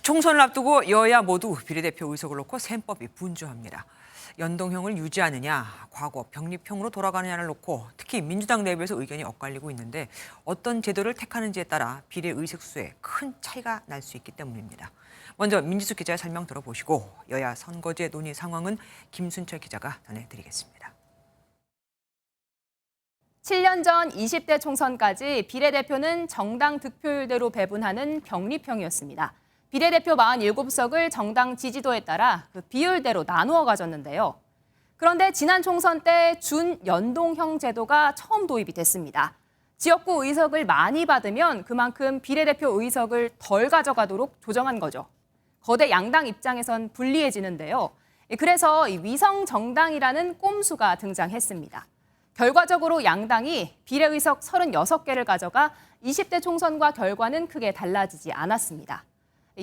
총선을 앞두고 여야 모두 비례대표 의석을 놓고 셈법이 분주합니다. 연동형을 유지하느냐, 과거 병립형으로 돌아가느냐를 놓고 특히 민주당 내부에서 의견이 엇갈리고 있는데 어떤 제도를 택하는지에 따라 비례 의석 수에 큰 차이가 날 수 있기 때문입니다. 먼저 민지수 기자의 설명 들어보시고 여야 선거제 논의 상황은 김순철 기자가 전해드리겠습니다. 7년 전 20대 총선까지 비례대표는 정당 득표율대로 배분하는 병립형이었습니다. 비례대표 47석을 정당 지지도에 따라 그 비율대로 나누어 가졌는데요. 그런데 지난 총선 때 준연동형 제도가 처음 도입이 됐습니다. 지역구 의석을 많이 받으면 그만큼 비례대표 의석을 덜 가져가도록 조정한 거죠. 거대 양당 입장에선 불리해지는데요. 그래서 위성 정당이라는 꼼수가 등장했습니다. 결과적으로 양당이 비례의석 36개를 가져가 20대 총선과 결과는 크게 달라지지 않았습니다.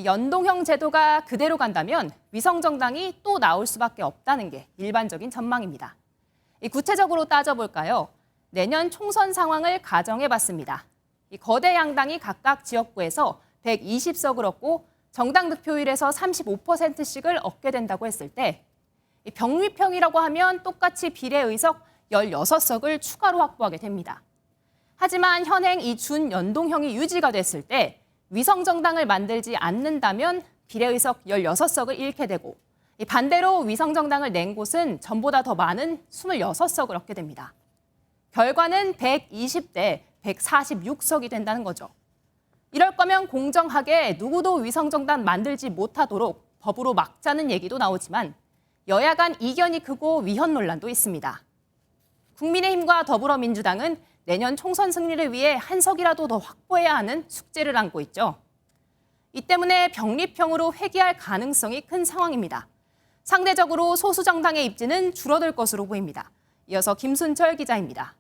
연동형 제도가 그대로 간다면 위성정당이 또 나올 수밖에 없다는 게 일반적인 전망입니다. 구체적으로 따져볼까요? 내년 총선 상황을 가정해봤습니다. 거대 양당이 각각 지역구에서 120석을 얻고 정당 득표율에서 35%씩을 얻게 된다고 했을 때 병립형이라고 하면 똑같이 비례의석 16석을 추가로 확보하게 됩니다. 하지만 현행 이 준연동형이 유지가 됐을 때 위성정당을 만들지 않는다면 비례의석 16석을 잃게 되고 반대로 위성정당을 낸 곳은 전보다 더 많은 26석을 얻게 됩니다. 결과는 120대 146석이 된다는 거죠. 이럴 거면 공정하게 누구도 위성정당 만들지 못하도록 법으로 막자는 얘기도 나오지만 여야 간 이견이 크고 위헌 논란도 있습니다. 국민의힘과 더불어민주당은 내년 총선 승리를 위해 한 석이라도 더 확보해야 하는 숙제를 안고 있죠. 이 때문에 병립형으로 회귀할 가능성이 큰 상황입니다. 상대적으로 소수 정당의 입지는 줄어들 것으로 보입니다. 이어서 김순철 기자입니다.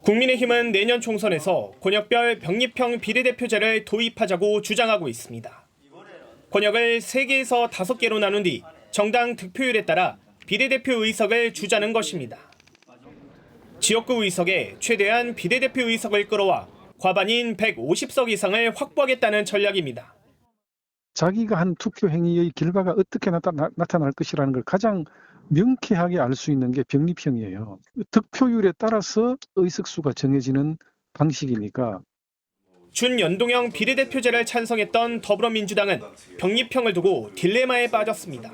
국민의힘은 내년 총선에서 권역별 병립형 비례대표제를 도입하자고 주장하고 있습니다. 권역을 3개에서 5개로 나눈 뒤 정당 득표율에 따라 비례대표 의석을 주자는 것입니다. 지역구 의석에 최대한 비례대표 의석을 끌어와 과반인 150석 이상을 확보하겠다는 전략입니다. 자기가 한 투표 행위의 결과가 어떻게 나타날 것이라는 걸 가장 명쾌하게 알 수 있는 게 병립형이에요. 득표율에 따라서 의석수가 정해지는 방식이니까. 준연동형 비례대표제를 찬성했던 더불어민주당은 병립형을 두고 딜레마에 빠졌습니다.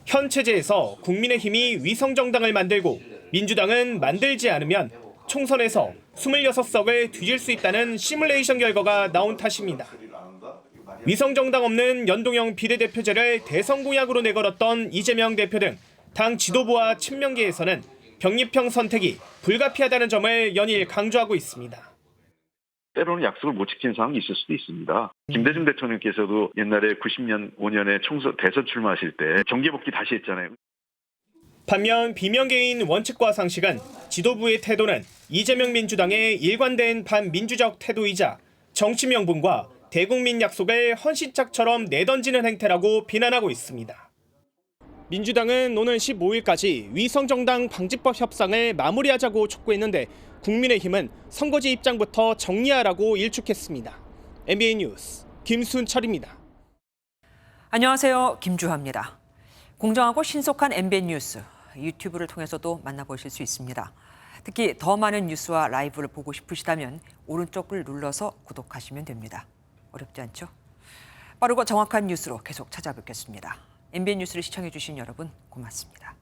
현 체제에서 국민의힘이 위성정당을 만들고 민주당은 만들지 않으면 총선에서 26석을 뒤질 수 있다는 시뮬레이션 결과가 나온 탓입니다. 위성정당 없는 연동형 비례대표제를 대선 공약으로 내걸었던 이재명 대표 등 당 지도부와 친명계에서는 병립형 선택이 불가피하다는 점을 연일 강조하고 있습니다. 때로는 약속을 못 지키는 상황이 있을 수도 있습니다. 김대중 대통령께서도 옛날에 90년 5년에 대선 출마하실 때 정계복귀 다시 했잖아요. 반면 비명계인 원칙과 상식은 지도부의 태도는 이재명 민주당의 일관된 반민주적 태도이자 정치 명분과 대국민 약속을 헌신짝처럼 내던지는 행태라고 비난하고 있습니다. 민주당은 오는 15일까지 위성정당 방지법 협상을 마무리하자고 촉구했는데 국민의힘은 선거제 입장부터 정리하라고 일축했습니다. MBN 뉴스 김순철입니다. 안녕하세요. 김주하입니다. 공정하고 신속한 MBN 뉴스, 유튜브를 통해서도 만나보실 수 있습니다. 특히 더 많은 뉴스와 라이브를 보고 싶으시다면 오른쪽을 눌러서 구독하시면 됩니다. 어렵지 않죠? 빠르고 정확한 뉴스로 계속 찾아뵙겠습니다. MBN 뉴스를 시청해주신 여러분 고맙습니다.